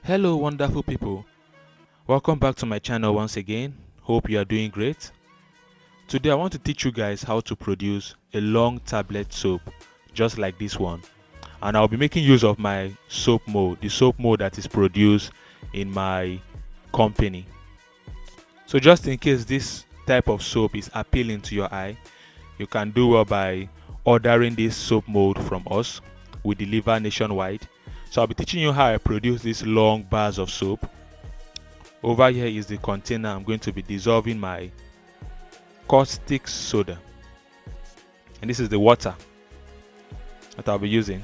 Hello wonderful people, welcome back to my channel once again. Hope you are doing great. Today I want to teach you guys how to produce a long tablet soap just like this one, and I'll be making use of my soap mold, the soap mold that is produced in my company. So just in case this type of soap is appealing to your eye, you can do well by ordering this soap mold from us. We deliver nationwide. So I'll be teaching you how I produce these long bars of soap. Over here is the container I'm going to be dissolving my caustic soda, and this is the water that I'll be using.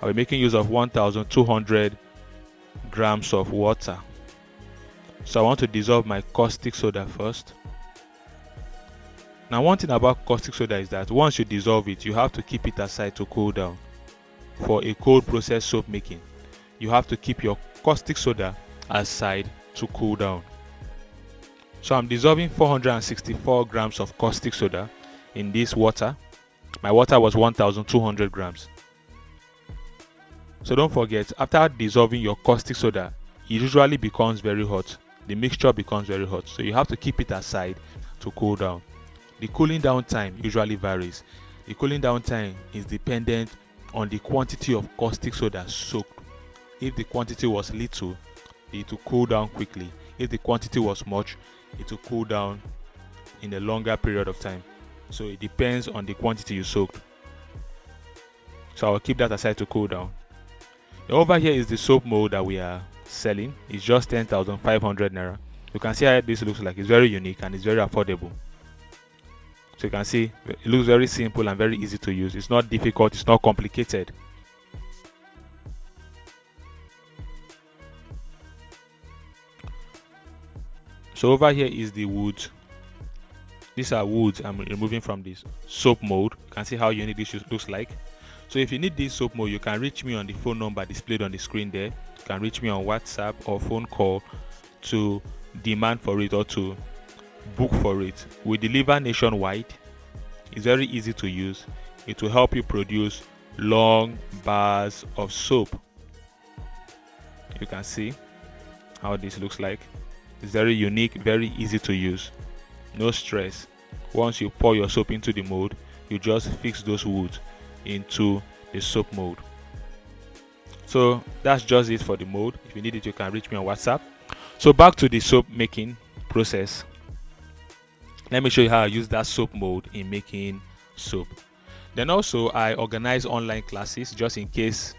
I'll be making use of 1200 grams of water. So I want to dissolve my caustic soda first. Now one thing about caustic soda is that once you dissolve it, you have to keep it aside to cool down. For a cold process soap making, you have to keep your caustic soda aside to cool down. So I'm dissolving 464 grams of caustic soda in this water. My water was 1200 grams. So don't forget, after dissolving your caustic soda, it usually becomes very hot. The mixture becomes very hot. So you have to keep it aside to cool down. The cooling down time usually varies. The cooling down time is dependent on the quantity of caustic soda soaked. If the quantity was little, it will cool down quickly. If the quantity was much, it will cool down in a longer period of time. So it depends on the quantity you soaked. So I'll keep that aside to cool down. Now over here is the soap mold that we are selling. It's just 10,500 naira. You can see how this looks like. It's very unique and it's very affordable. So you can see it looks very simple and very easy to use. It's not difficult, it's not complicated. So over here is the wood. These are woods I'm removing from this soap mold. You can see how unique this looks like. So if you need this soap mold, you can reach me on the phone number displayed on the screen there. You can reach me on WhatsApp or phone call to demand for it or to book for it. We deliver nationwide. It's very easy to use. It will help you produce long bars of soap. You can see how this looks like. It's very unique, very easy to use. No stress. Once you pour your soap into the mold, you just fix those woods into the soap mold. So that's just it for the mold. If you need it, you can reach me on WhatsApp. So back to the soap making process. Let me show you how I use that soap mold in making soap. Then also I organize online classes just in case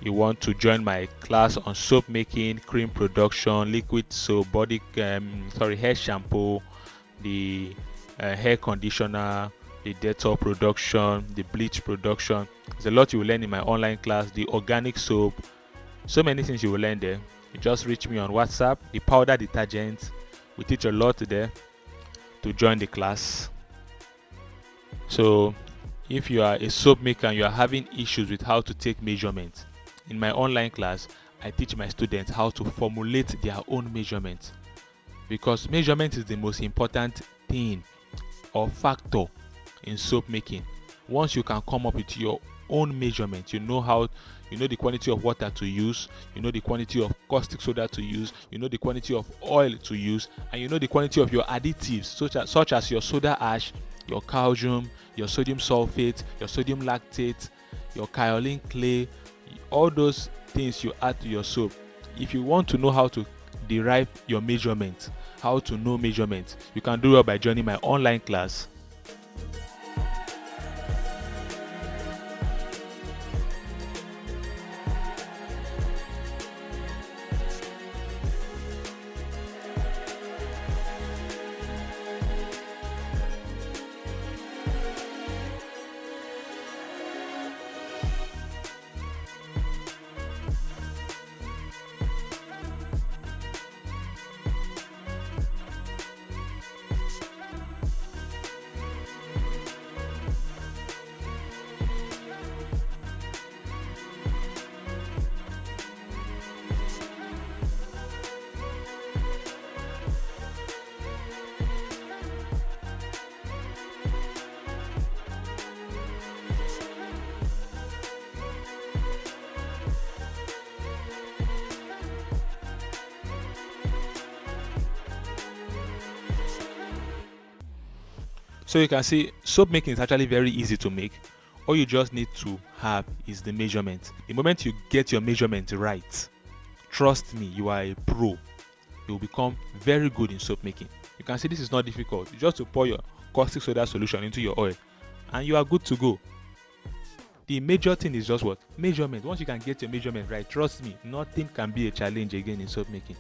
you want to join my class on soap making, cream production, liquid soap, hair shampoo, the hair conditioner, the Dettol production, the bleach production. There's a lot you will learn in my online class. The organic soap, so many things you will learn there. You just reach me on WhatsApp. The powder detergent, we teach a lot there to join the class. So if you are a soap maker and you are having issues with how to take measurements, in my online class I teach my students how to formulate their own measurements, because measurement is the most important thing or factor in soap making. Once you can come up with your own measurement, you know the quantity of water to use, you know the quantity of caustic soda to use, you know the quantity of oil to use, and you know the quantity of your additives such as your soda ash, your calcium, your sodium sulfate, your sodium lactate, your kaolin clay, all those things you add to your soap. If you want to know how to derive your measurements, how to know measurements, you can do it by joining my online class. So you can see soap making is actually very easy to make. All you just need to have is the measurement. The moment you get your measurement right, trust me, you are a pro. You will become very good in soap making. You can see this is not difficult. You just to pour your caustic soda solution into your oil and you are good to go. The major thing is just what? Measurement. Once you can get your measurement right, trust me, nothing can be a challenge again in soap making.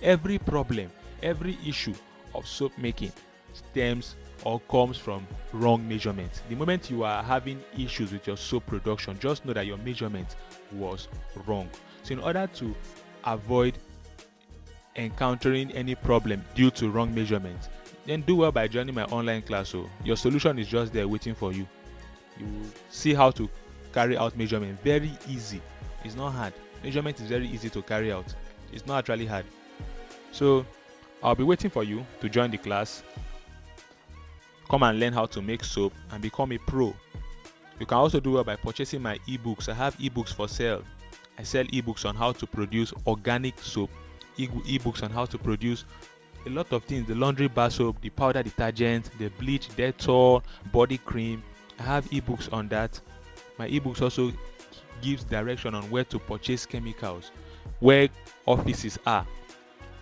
Every problem, every issue of soap making stems or comes from wrong measurement. The moment you are having issues with your soap production, just know that your measurement was wrong. So in order to avoid encountering any problem due to wrong measurement, then do well by joining my online class. So your solution is just there waiting for you. You will see how to carry out measurement. Very easy. It's not hard. Measurement is very easy to carry out. It's not actually hard. So I'll be waiting for you to join the class. Come and learn how to make soap and become a pro. You can also do well by purchasing my ebooks. I have ebooks for sale. I sell ebooks on how to produce organic soap, ebooks on how to produce a lot of things, the laundry bar soap, the powder detergent, the bleach, Dettol, body cream. I have ebooks on that. My ebooks also gives direction on where to purchase chemicals, where offices are,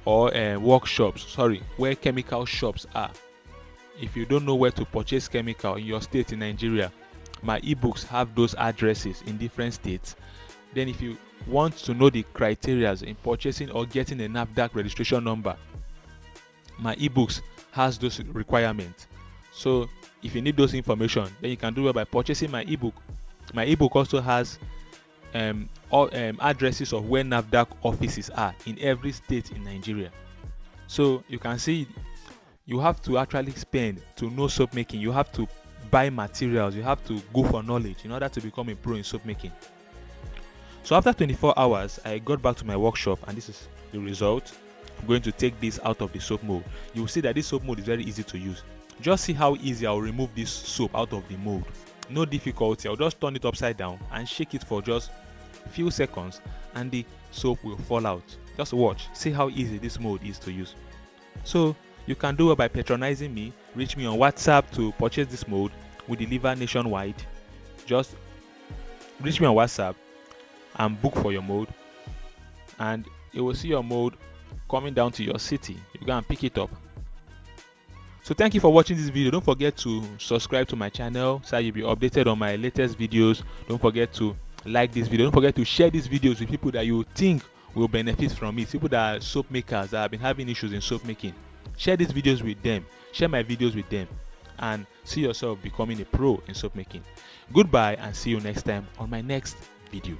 or workshops, where chemical shops are. If you don't know where to purchase chemical in your state in Nigeria, my ebooks have those addresses in different states. Then if you want to know the criteria in purchasing or getting a NAFDAC registration number, my ebooks has those requirements. So if you need those information, then you can do it by purchasing my ebook. My ebook also has addresses of where NAFDAC offices are in every state in Nigeria. So you can see you have to actually spend to know soap making. You have to buy materials. You have to go for knowledge in order to become a pro in soap making. So after 24 hours, I got back to my workshop and this is the result. I'm going to take this out of the soap mold. You will see that this soap mold is very easy to use. Just see how easy I'll remove this soap out of the mold. No difficulty. I'll just turn it upside down and shake it for just a few seconds and the soap will fall out. Just watch. See how easy this mold is to use. So you can do it by patronizing me. Reach me on WhatsApp to purchase this mold. We deliver nationwide. Just reach me on WhatsApp and book for your mold, and you will see your mold coming down to your city. You go and pick it up. So thank you for watching this video. Don't forget to subscribe to my channel so you'll be updated on my latest videos. Don't forget to like this video. Don't forget to share these videos with people that you think will benefit from it. People that are soap makers that have been having issues in soap making. Share these videos with them. Share my videos with them and see yourself becoming a pro in soap making. Goodbye and see you next time on my next video.